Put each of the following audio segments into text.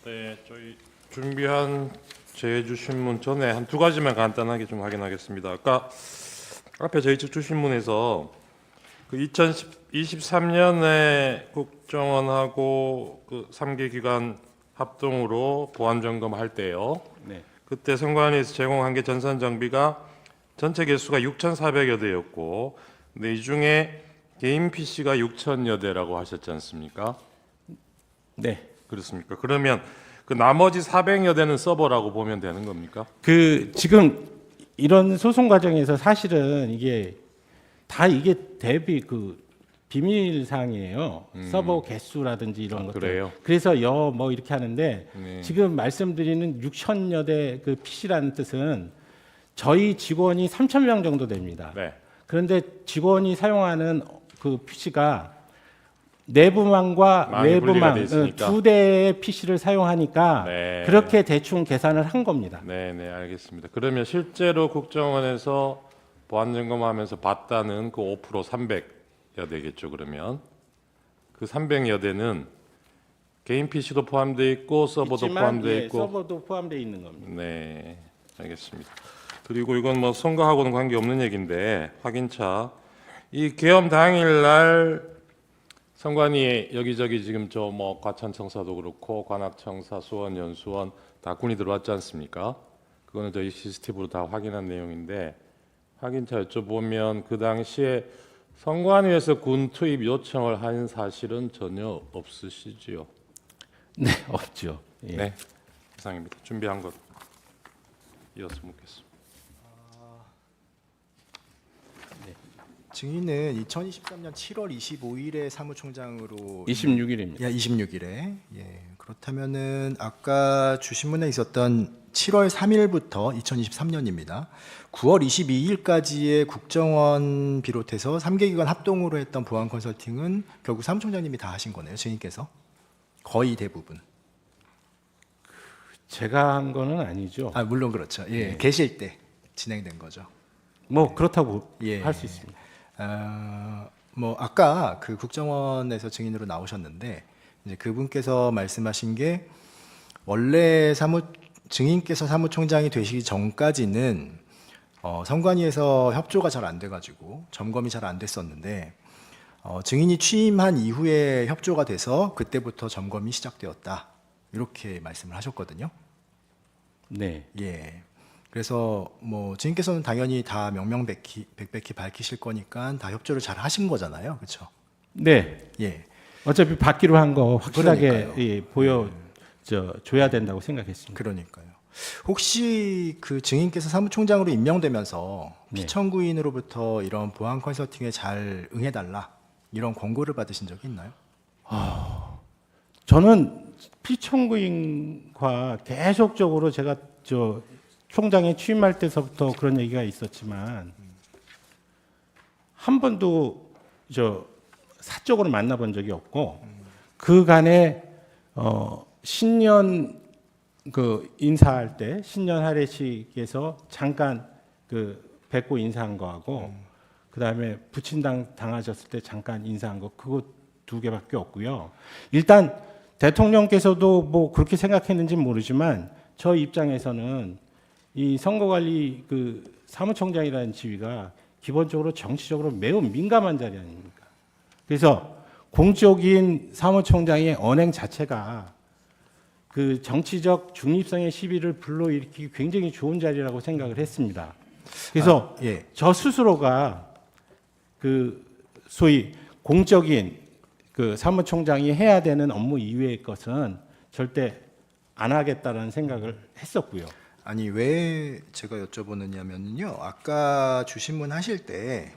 네, 저희 준비한 제주신문 전에 한 두 가지만 간단하게 좀 확인하겠습니다. 아까 앞에 저희 측 주신문에서 그 2023년에 국정원하고 그 3개 기관 합동으로 보안 점검할 때요. 네. 그때 선관위에서 제공한 게 전산 장비가 전체 개수가 6,400여 대였고, 근데 이 중에 개인 PC가 6,000여 대라고 하셨지 않습니까? 네. 그렇습니까? 그러면 그 나머지 400여 대는 서버라고 보면 되는 겁니까? 그 지금 이런 소송 과정에서 사실은 이게 다 이게 대비 그 비밀 사항이에요. 서버 개수라든지 이런 것들. 그래요? 그래서 뭐 이렇게 하는데 네. 지금 말씀드리는 6천여 대 그 PC라는 뜻은 저희 직원이 3,000명 정도 됩니다. 네. 그런데 직원이 사용하는 그 PC가 내부망과 망이 분리가 외부망 돼 있으니까. 두 대의 PC를 사용하니까 네. 그렇게 대충 계산을 한 겁니다. 네, 네, 알겠습니다. 그러면 실제로 국정원에서 보안 점검하면서 봤다는 그 5% 300여 대겠죠, 그러면. 그 300여 대는 개인 PC도 포함되어 있고 서버도 있지만, 포함되어 예, 있고. 서버도 포함되어 있는 겁니다. 네, 알겠습니다. 그리고 이건 뭐 선거하고는 관계없는 얘기인데 확인차 이 계엄 당일날 선관위에 여기저기 지금 저 뭐 과천청사도 그렇고 관악청사, 수원, 연수원 다 군이 들어왔지 않습니까? 그거는 저희 CCTV로 다 확인한 내용인데 확인차 여쭤보면 그 당시에 선관위에서 군 투입 요청을 한 사실은 전혀 없으시지요? 네, 없죠. 예. 네, 이상입니다. 준비한 것 이어서 묻겠습니다. 증인은 2023년 7월 25일에 사무총장으로 26일입니다. 26일에 그렇다면은 아까 주신문에 있었던 7월 3일부터 2023년입니다. 9월 22일까지의 국정원 비롯해서 3개 기관 합동으로 했던 보안 컨설팅은 결국 사무총장님이 다 하신 거네요, 증인께서. 거의 대부분. 제가 한 거는 아니죠. 아, 물론 그렇죠. 예, 계실 때 진행된 거죠. 뭐 그렇다고 예. 할 수 있습니다. 뭐 아까 그 국정원에서 증인으로 나오셨는데 이제 그분께서 말씀하신 게 원래 증인께서 사무총장이 되시기 전까지는 선관위에서 협조가 잘 안 돼가지고 점검이 잘 안 됐었는데 증인이 취임한 이후에 협조가 돼서 그때부터 점검이 시작되었다 이렇게 말씀을 하셨거든요. 네. 예. 그래서 뭐 증인께서는 당연히 다 백백히 밝히실 거니까 다 협조를 잘 하신 거잖아요, 그렇죠? 네. 예. 어차피 받기로 한 거 확실하게 그러니까요. 예, 줘야 된다고 생각했습니다. 그러니까요. 혹시 그 증인께서 사무총장으로 임명되면서 네. 피청구인으로부터 이런 보안 컨설팅에 잘 응해달라 이런 권고를 받으신 적이 있나요? 저는 피청구인과 계속적으로 제가 총장에 취임할 때서부터 그런 얘기가 있었지만 한 번도 사적으로 만나본 적이 없고 그간에 신년 그 인사할 때 신년 할애식에서 잠깐 그 뵙고 인사한 거하고 그다음에 부친당 당하셨을 때 잠깐 인사한 거 그거 두 개밖에 없고요. 일단 대통령께서도 뭐 그렇게 생각했는지 모르지만 저 입장에서는 이 선거관리 그 사무총장이라는 지위가 기본적으로 정치적으로 매우 민감한 자리 아닙니까? 그래서 공적인 사무총장의 언행 자체가 그 정치적 중립성의 시비를 불러일으키기 굉장히 좋은 자리라고 생각을 했습니다. 그래서 예. 저 스스로가 그 소위 공적인 그 사무총장이 해야 되는 업무 이외의 것은 절대 안 하겠다라는 생각을 했었고요. 아니 왜 제가 여쭤보느냐면요. 아까 주신문 하실 때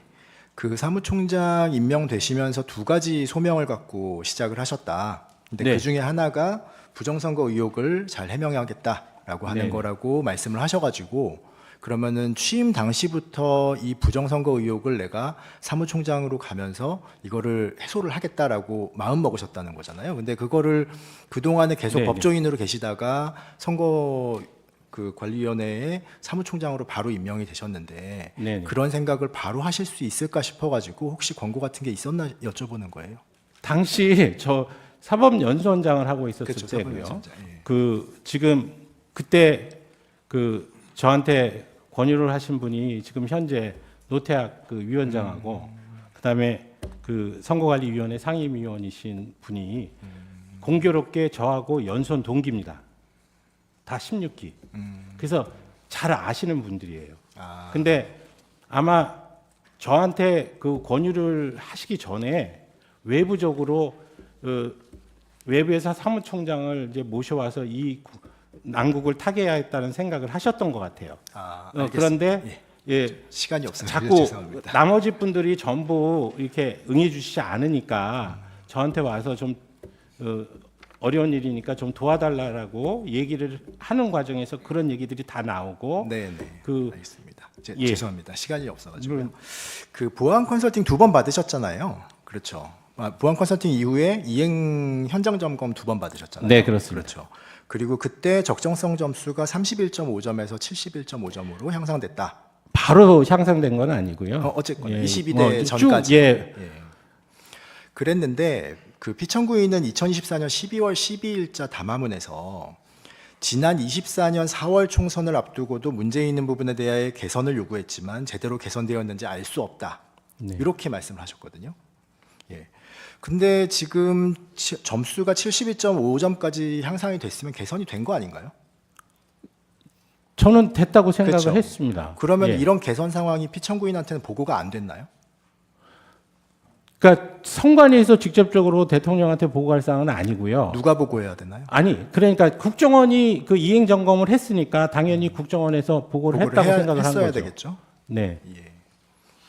그 사무총장 임명되시면서 두 가지 소명을 갖고 시작을 하셨다. 근데 네. 그 중에 하나가 부정선거 의혹을 잘 해명하겠다라고 하는 네. 거라고 말씀을 하셔가지고 그러면은 취임 당시부터 이 부정선거 의혹을 내가 사무총장으로 가면서 이거를 해소를 하겠다라고 마음 먹으셨다는 거잖아요. 근데 그거를 그동안에 계속 네, 법조인으로 계시다가 선거 그 관리위원회에 사무총장으로 바로 임명이 되셨는데 네. 그런 생각을 바로 하실 수 있을까 싶어가지고 혹시 권고 같은 게 있었나 여쭤보는 거예요. 당시 사법연수원장을 하고 있었을 그렇죠. 때고요. 사법연수원장, 예. 그 지금 그때 그 저한테 권유를 하신 분이 지금 현재 노태학 그 위원장하고 그다음에 그 선거관리위원회 상임위원이신 분이 공교롭게 저하고 연수원 동기입니다. 다 16기. 그래서 잘 아시는 분들이에요. 아, 근데 아마 저한테 그 권유를 하시기 전에 외부적으로 외부에서 사무총장을 이제 모셔와서 이 난국을 타개해야겠다는 생각을 하셨던 것 같아요. 알겠습니다. 그런데 예, 시간이 없어요. 자꾸 죄송합니다. 나머지 분들이 전부 이렇게 응해주시지 않으니까 저한테 와서 좀 어려운 일이니까 좀 도와달라고 얘기를 하는 과정에서 그런 얘기들이 다 나오고 네. 그 알겠습니다. 예. 죄송합니다. 시간이 없어가지고요. 그 보안 컨설팅 2번 받으셨잖아요. 그렇죠. 보안 컨설팅 이후에 이행 현장 점검 2번 받으셨잖아요. 네, 그렇습니다. 그렇죠. 그리고 그때 적정성 점수가 31.5점에서 71.5점으로 향상됐다. 바로 향상된 건 아니고요. 어쨌거나 예, 22대 뭐 전까지. 쭉, 예, 그랬는데 그 피청구인은 2024년 12월 12일자 담화문에서 지난 24년 4월 총선을 앞두고도 문제 있는 부분에 대해 개선을 요구했지만 제대로 개선되었는지 알 수 없다. 네. 이렇게 말씀을 하셨거든요. 예. 근데 지금 점수가 72.5점까지 향상이 됐으면 개선이 된 거 아닌가요? 저는 됐다고 생각을 그렇죠. 했습니다. 그러면 예. 이런 개선 상황이 피청구인한테는 보고가 안 됐나요? 그러니까 선관위에서 직접적으로 대통령한테 보고할 사항은 아니고요. 누가 보고해야 되나요? 아니, 그러니까 국정원이 그 이행 점검을 했으니까 당연히 국정원에서 보고를 했다고 생각을 한 했어야 거죠. 되겠죠. 네. 예.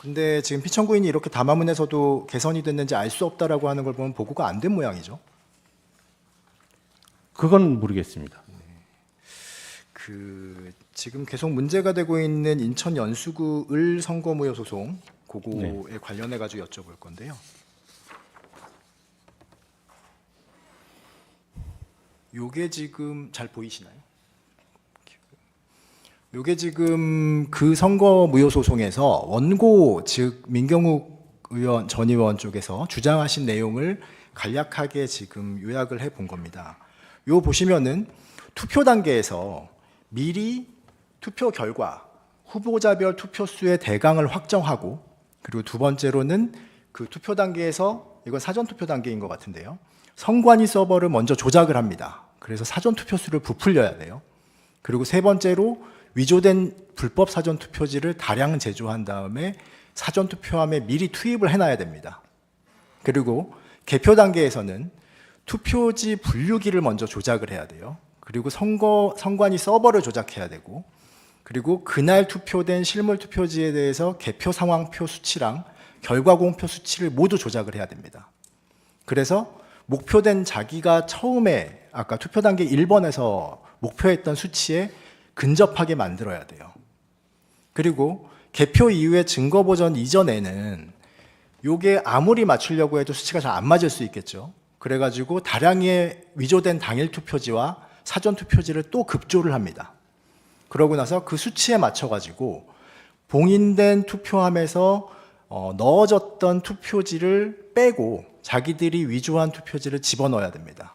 근데 지금 피청구인이 이렇게 담화문에서도 개선이 됐는지 알 수 없다라고 하는 걸 보면 보고가 안 된 모양이죠. 그건 모르겠습니다. 그 지금 계속 문제가 되고 있는 인천 연수구 을 선거무효 소송 그거에 관련해 가지고 여쭤볼 건데요. 요게 지금 잘 보이시나요? 요게 지금 그 선거무효 소송에서 원고 즉 민경욱 의원 전 의원 쪽에서 주장하신 내용을 간략하게 지금 요약을 해 본 겁니다. 요 보시면은 투표 단계에서 미리 투표 결과 후보자별 투표수의 대강을 확정하고 그리고 두 번째로는 그 투표 단계에서 이건 사전 투표 단계인 것 같은데요. 선관위 서버를 먼저 조작을 합니다. 그래서 사전 투표수를 부풀려야 돼요. 그리고 세 번째로 위조된 불법 사전 투표지를 다량 제조한 다음에 사전 투표함에 미리 투입을 해놔야 됩니다. 그리고 개표 단계에서는 투표지 분류기를 먼저 조작을 해야 돼요. 그리고 선관위 서버를 조작해야 되고, 그리고 그날 투표된 실물 투표지에 대해서 개표 상황표 수치랑 결과 공표 수치를 모두 조작을 해야 됩니다. 그래서 목표된 자기가 처음에 아까 투표 단계 1번에서 목표했던 수치에 근접하게 만들어야 돼요. 그리고 개표 이후에 증거 보전 이전에는 요게 아무리 맞추려고 해도 수치가 잘 안 맞을 수 있겠죠. 그래가지고 다량의 위조된 당일 투표지와 사전 투표지를 또 급조를 합니다. 그러고 나서 그 수치에 맞춰가지고 봉인된 투표함에서 넣어졌던 투표지를 빼고 자기들이 위조한 투표지를 집어넣어야 됩니다.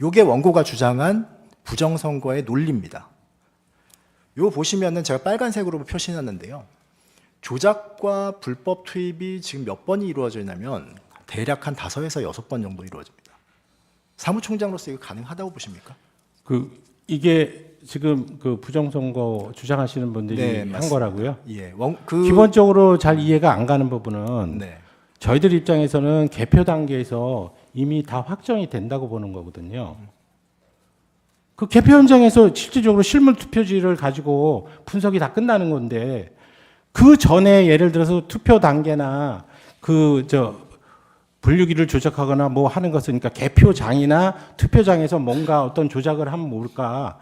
요게 원고가 주장한 부정선거의 논리입니다. 요 보시면은 제가 빨간색으로 표시해놨는데요. 조작과 불법 투입이 지금 몇 번이 이루어져 있냐면 대략 한 5에서 6번 정도 이루어집니다. 사무총장으로서 이거 가능하다고 보십니까? 이게 지금 그 부정선거 주장하시는 분들이 네, 한 맞습니다. 거라고요? 예, 기본적으로 잘 이해가 안 가는 부분은 네, 저희들 입장에서는 개표 단계에서 이미 다 확정이 된다고 보는 거거든요. 그 개표 현장에서 실질적으로 실물 투표지를 가지고 분석이 다 끝나는 건데 그 전에 예를 들어서 투표 단계나 분류기를 조작하거나 뭐 하는 것은 그러니까 개표장이나 투표장에서 뭔가 어떤 조작을 하면 모를까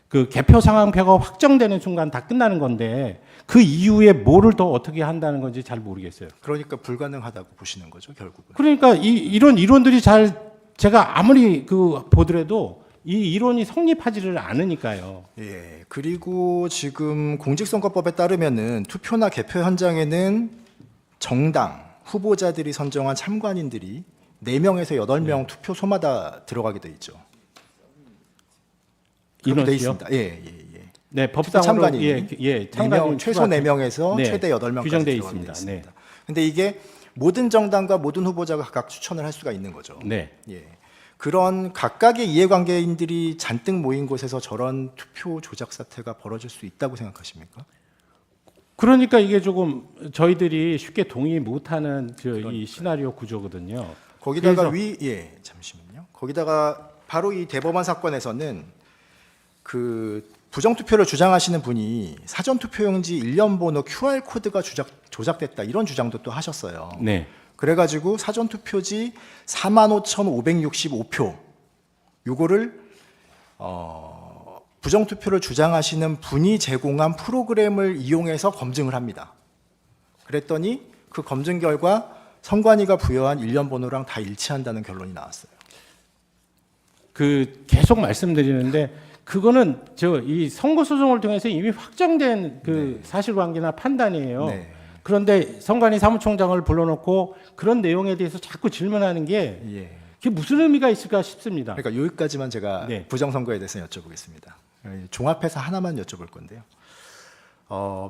그 개표 상황표가 확정되는 순간 다 끝나는 건데 그 이후에 뭐를 더 어떻게 한다는 건지 잘 모르겠어요. 그러니까 불가능하다고 보시는 거죠, 결국은. 그러니까 이런 이론들이 제가 아무리 보더라도 이 이론이 성립하지를 않으니까요. 예, 그리고 지금 공직선거법에 따르면은 투표나 개표 현장에는 정당 후보자들이 선정한 참관인들이 4명에서 8명 투표소마다 들어가게 돼 있죠. 그렇게 돼 인원수요? 있습니다. 예. 네, 법상으로 참관인이 참관인 최소 4명에서 네, 최대 8명까지 규정돼 들어가게 돼 있습니다. 있습니다. 근데 이게 모든 정당과 모든 후보자가 각각 추천을 할 수가 있는 거죠. 네. 예. 그런 각각의 이해관계인들이 잔뜩 모인 곳에서 저런 투표 조작 사태가 벌어질 수 있다고 생각하십니까? 그러니까 이게 조금 저희들이 쉽게 동의 못하는 이 시나리오 구조거든요. 거기다가 그래서- 잠시만요. 거기다가 바로 이 대법원 사건에서는 그 부정투표를 주장하시는 분이 사전투표용지 일련 번호 QR 코드가 조작됐다 이런 주장도 또 하셨어요. 네. 그래가지고 사전투표지 45,565표 요거를 부정투표를 주장하시는 분이 제공한 프로그램을 이용해서 검증을 합니다. 그랬더니 그 검증 결과 선관위가 부여한 일련 번호랑 다 일치한다는 결론이 나왔어요. 그 계속 말씀드리는데 그거는 이 선거 소송을 통해서 이미 확정된 그 사실관계나 판단이에요. 네. 그런데 선관위 사무총장을 불러놓고 그런 내용에 대해서 자꾸 질문하는 게 예. 그게 무슨 의미가 있을까 싶습니다. 그러니까 여기까지만 제가 네. 부정선거에 대해서 여쭤보겠습니다. 종합해서 하나만 여쭤볼 건데요.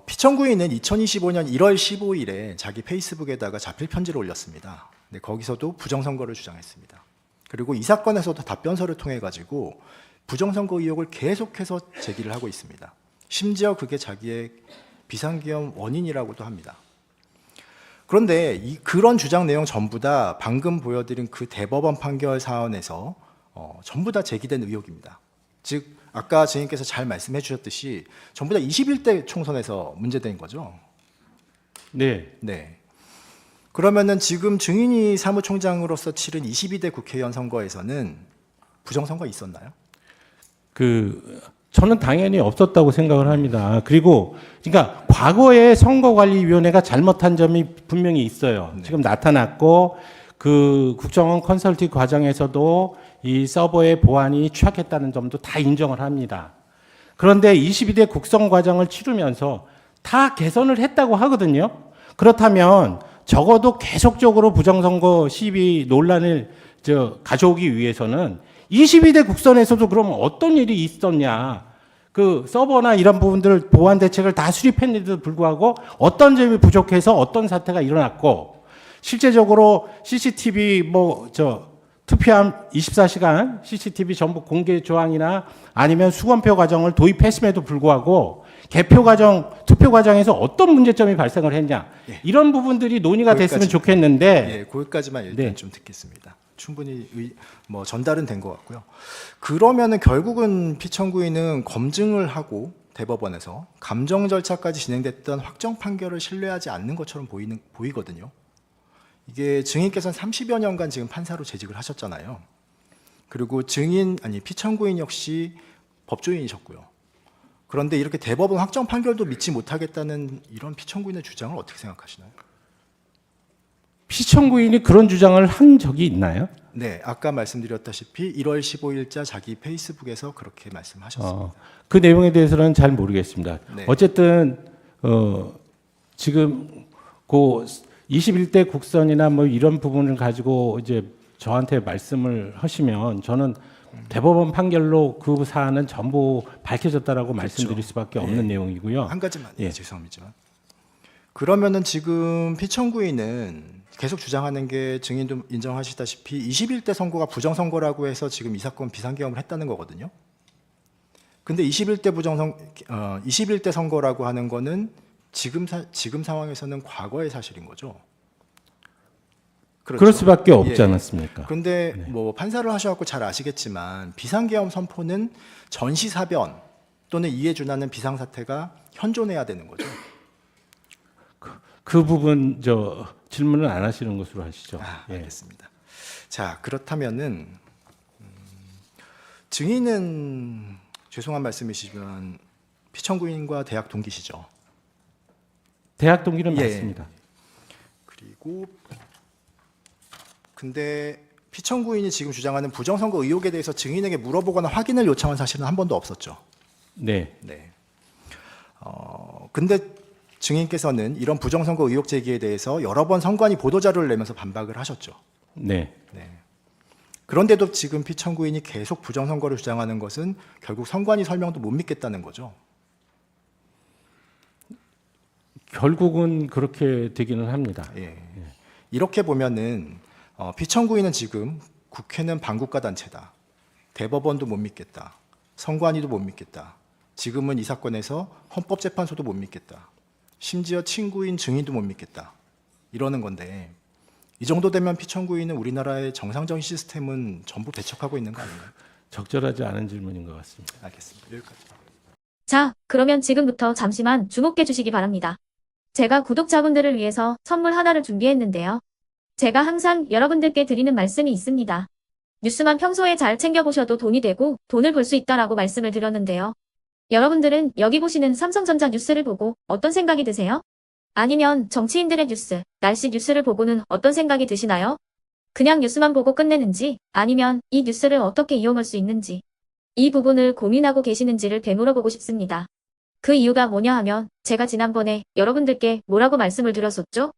피청구인은 2025년 1월 15일에 자기 페이스북에다가 자필 편지를 올렸습니다. 근데 거기서도 부정선거를 주장했습니다. 그리고 이 사건에서도 답변서를 통해 가지고 부정선거 의혹을 계속해서 제기를 하고 있습니다. 심지어 그게 자기의 비상계엄 원인이라고도 합니다. 그런데 그런 주장 내용 전부 다 방금 보여드린 그 대법원 판결 사안에서 전부 다 제기된 의혹입니다. 즉 아까 증인께서 잘 말씀해 주셨듯이 전부 다 21대 총선에서 문제된 거죠. 네. 네. 그러면은 지금 증인이 사무총장으로서 치른 22대 국회의원 선거에서는 부정선거 있었나요? 저는 당연히 없었다고 생각을 합니다. 그리고 그러니까 과거에 선거관리위원회가 잘못한 점이 분명히 있어요. 지금 나타났고 그 국정원 컨설팅 과정에서도 이 서버의 보안이 취약했다는 점도 다 인정을 합니다. 그런데 22대 국선 과정을 치르면서 다 개선을 했다고 하거든요. 그렇다면 적어도 계속적으로 부정선거 시비 논란을 가져오기 위해서는 22대 국선에서도 그러면 어떤 일이 있었냐. 그 서버나 이런 부분들 보안 대책을 다 수립했는데도 불구하고 어떤 점이 부족해서 어떤 사태가 일어났고 실제적으로 CCTV 투표함 24시간 CCTV 전부 공개 조항이나 아니면 수검표 과정을 도입했음에도 불구하고 개표 과정, 투표 과정에서 어떤 문제점이 발생을 했냐. 이런 부분들이 논의가 됐으면 좋겠는데 거기까지만 일단 좀 듣겠습니다. 충분히 전달은 된 것 같고요. 그러면은 결국은 피청구인은 검증을 하고 대법원에서 감정 절차까지 진행됐던 확정 판결을 신뢰하지 않는 것처럼 보이거든요. 이게 증인께서는 30여 년간 지금 판사로 재직을 하셨잖아요. 그리고 피청구인 역시 법조인이셨고요. 그런데 이렇게 대법원 확정 판결도 믿지 못하겠다는 이런 피청구인의 주장을 어떻게 생각하시나요? 피청구인이 그런 주장을 한 적이 있나요? 네, 아까 말씀드렸다시피 1월 15일자 자기 페이스북에서 그렇게 말씀하셨습니다. 그 내용에 대해서는 잘 모르겠습니다. 네. 어쨌든 지금 그 21대 국선이나 이런 부분을 가지고 이제 저한테 말씀을 하시면 저는 대법원 판결로 그 사안은 전부 밝혀졌다라고 말씀드릴 수밖에 없는 내용이고요. 한 가지만 죄송합니다만 그러면은 지금 피청구인은 계속 주장하는 게 증인도 인정하시다시피 21대 선거가 부정선거라고 해서 지금 이 사건 비상계엄을 했다는 거거든요. 근데 21대 선거라고 하는 거는 지금 상황에서는 과거의 사실인 거죠. 그렇죠? 그럴 수밖에 없지 않았습니까? 그런데 판사를 하셔갖고 잘 아시겠지만 비상계엄 선포는 전시사변 또는 이에 준하는 비상사태가 현존해야 되는 거죠. 그 부분 질문을 안 하시는 것으로 하시죠. 알겠습니다. 자, 그렇다면은 증인은 죄송한 말씀이시지만 피청구인과 대학 동기시죠? 대학 동기는 맞습니다. 그리고 근데 피청구인이 지금 주장하는 부정선거 의혹에 대해서 증인에게 물어보거나 확인을 요청한 사실은 한 번도 없었죠. 네. 근데 증인께서는 이런 부정선거 의혹 제기에 대해서 여러 번 선관위 보도자료를 내면서 반박을 하셨죠. 네. 네. 그런데도 지금 피청구인이 계속 부정선거를 주장하는 것은 결국 선관위 설명도 못 믿겠다는 거죠. 결국은 그렇게 되기는 합니다. 예. 이렇게 보면은 피청구인은 지금 국회는 반국가 단체다. 대법원도 못 믿겠다. 선관위도 못 믿겠다. 지금은 이 사건에서 헌법재판소도 못 믿겠다. 심지어 친구인 증인도 못 믿겠다. 이러는 건데 이 정도 되면 피청구인은 우리나라의 정상적인 시스템은 전부 배척하고 있는 거 아닌가요? 적절하지 않은 질문인 것 같습니다. 알겠습니다. 여기까지. 자, 그러면 지금부터 잠시만 주목해 주시기 바랍니다. 제가 구독자분들을 위해서 선물 하나를 준비했는데요. 제가 항상 여러분들께 드리는 말씀이 있습니다. 뉴스만 평소에 잘 챙겨보셔도 돈이 되고 돈을 벌 수 있다라고 말씀을 드렸는데요. 여러분들은 여기 보시는 삼성전자 뉴스를 보고 어떤 생각이 드세요? 아니면 정치인들의 뉴스, 날씨 뉴스를 보고는 어떤 생각이 드시나요? 그냥 뉴스만 보고 끝내는지 아니면 이 뉴스를 어떻게 이용할 수 있는지 이 부분을 고민하고 계시는지를 되물어보고 싶습니다. 그 이유가 뭐냐 하면 제가 지난번에 여러분들께 뭐라고 말씀을 드렸었죠?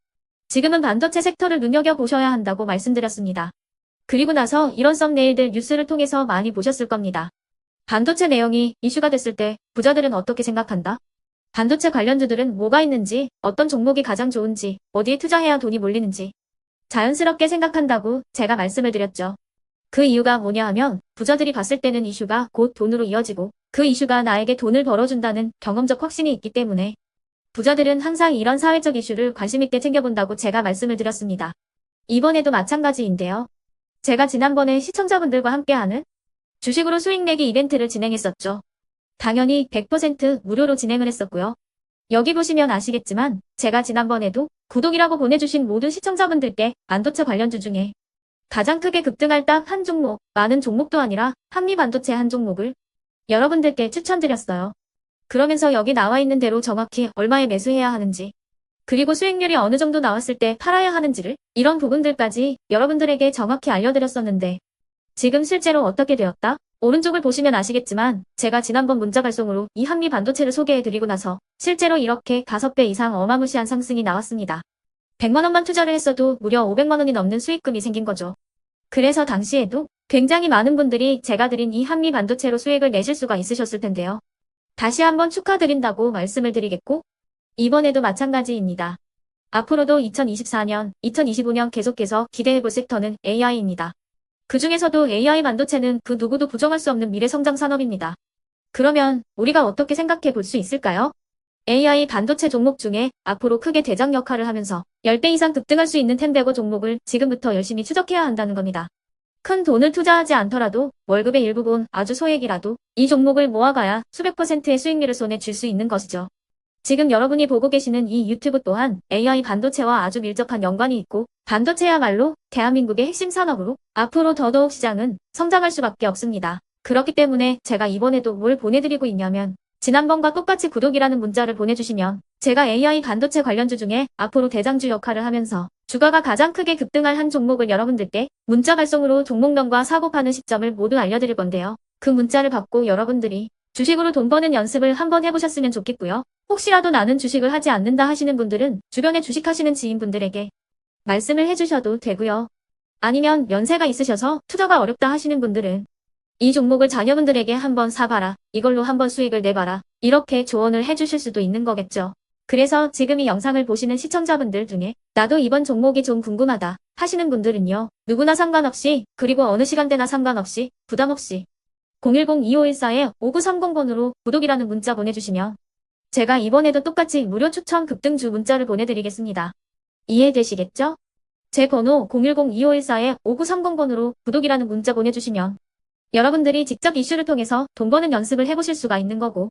지금은 반도체 섹터를 눈여겨보셔야 한다고 말씀드렸습니다. 그리고 나서 이런 썸네일들 뉴스를 통해서 많이 보셨을 겁니다. 반도체 내용이 이슈가 됐을 때 부자들은 어떻게 생각한다? 반도체 관련주들은 뭐가 있는지, 어떤 종목이 가장 좋은지, 어디에 투자해야 돈이 몰리는지 자연스럽게 생각한다고 제가 말씀을 드렸죠. 그 이유가 뭐냐 하면 부자들이 봤을 때는 이슈가 곧 돈으로 이어지고 그 이슈가 나에게 돈을 벌어준다는 경험적 확신이 있기 때문에 부자들은 항상 이런 사회적 이슈를 관심 있게 챙겨본다고 제가 말씀을 드렸습니다. 이번에도 마찬가지인데요. 제가 지난번에 시청자분들과 함께하는 주식으로 수익 내기 이벤트를 진행했었죠. 당연히 100% 무료로 진행을 했었고요. 여기 보시면 아시겠지만 제가 지난번에도 구독이라고 보내주신 모든 시청자분들께 반도체 관련주 중에 가장 크게 급등할 딱 한 종목, 많은 종목도 아니라 한미반도체 한 종목을 여러분들께 추천드렸어요. 그러면서 여기 나와 있는 대로 정확히 얼마에 매수해야 하는지, 그리고 수익률이 어느 정도 나왔을 때 팔아야 하는지를 이런 부분들까지 여러분들에게 정확히 알려드렸었는데 지금 실제로 어떻게 되었다? 오른쪽을 보시면 아시겠지만 제가 지난번 문자 발송으로 이 한미반도체를 소개해드리고 나서 실제로 이렇게 5배 이상 어마무시한 상승이 나왔습니다. 100만 원만 투자를 했어도 무려 500만 원이 넘는 수익금이 생긴 거죠. 그래서 당시에도 굉장히 많은 분들이 제가 드린 이 한미반도체로 수익을 내실 수가 있으셨을 텐데요. 다시 한번 축하드린다고 말씀을 드리겠고 이번에도 마찬가지입니다. 앞으로도 2024년, 2025년 계속해서 기대해볼 섹터는 AI입니다. 그 중에서도 AI 반도체는 그 누구도 부정할 수 없는 미래성장 산업입니다. 그러면 우리가 어떻게 생각해 볼 수 있을까요? AI 반도체 종목 중에 앞으로 크게 대장 역할을 하면서 10배 이상 급등할 수 있는 텐베고 종목을 지금부터 열심히 추적해야 한다는 겁니다. 큰 돈을 투자하지 않더라도 월급의 일부분 아주 소액이라도 이 종목을 모아가야 수백 %의 수익률을 손에 쥘 수 있는 것이죠. 지금 여러분이 보고 계시는 이 유튜브 또한 AI 반도체와 아주 밀접한 연관이 있고 반도체야말로 대한민국의 핵심 산업으로 앞으로 더더욱 시장은 성장할 수밖에 없습니다. 그렇기 때문에 제가 이번에도 뭘 보내드리고 있냐면 지난번과 똑같이 구독이라는 문자를 보내주시면 제가 AI 반도체 관련주 중에 앞으로 대장주 역할을 하면서 주가가 가장 크게 급등할 한 종목을 여러분들께 문자 발송으로 종목명과 사고 파는 시점을 모두 알려드릴 건데요. 그 문자를 받고 여러분들이 주식으로 돈 버는 연습을 한번 해보셨으면 좋겠고요. 혹시라도 나는 주식을 하지 않는다 하시는 분들은 주변에 주식하시는 지인분들에게 말씀을 해주셔도 되고요. 아니면 연세가 있으셔서 투자가 어렵다 하시는 분들은 이 종목을 자녀분들에게 한번 사봐라. 이걸로 한번 수익을 내봐라. 이렇게 조언을 해주실 수도 있는 거겠죠. 그래서 지금 이 영상을 보시는 시청자분들 중에 나도 이번 종목이 좀 궁금하다 하시는 분들은요. 누구나 상관없이 그리고 어느 시간대나 상관없이 부담 없이 010-2514-5930번으로 구독이라는 문자 보내주시면 제가 이번에도 똑같이 무료 추천 급등주 문자를 보내드리겠습니다. 이해되시겠죠? 제 번호 010-2514-5930번으로 구독이라는 문자 보내주시면 여러분들이 직접 이슈를 통해서 돈 버는 연습을 해보실 수가 있는 거고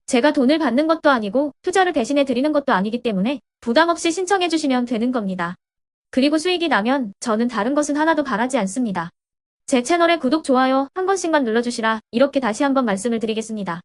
제가 돈을 받는 것도 아니고 투자를 대신해 드리는 것도 아니기 때문에 부담 없이 신청해 주시면 되는 겁니다. 그리고 수익이 나면 저는 다른 것은 하나도 바라지 않습니다. 제 채널에 구독, 좋아요 한 번씩만 눌러주시라 이렇게 다시 한번 말씀을 드리겠습니다.